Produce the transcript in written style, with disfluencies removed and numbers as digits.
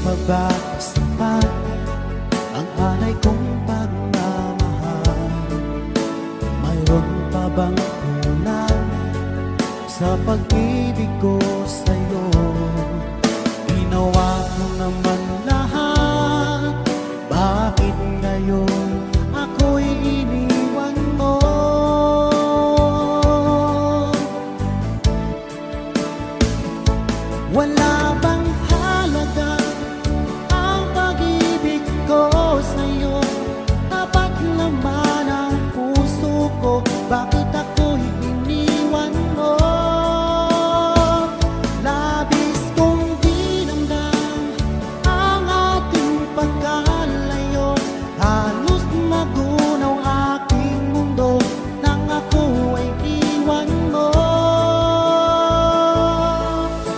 pa ba sapat ang alay kong pagmamahal? Mayroon pa bang kulang sa pag-ibig ko sa'yo? Ginawa ko naman lahat, bakit ngayon ako'y iniwan mo? Wala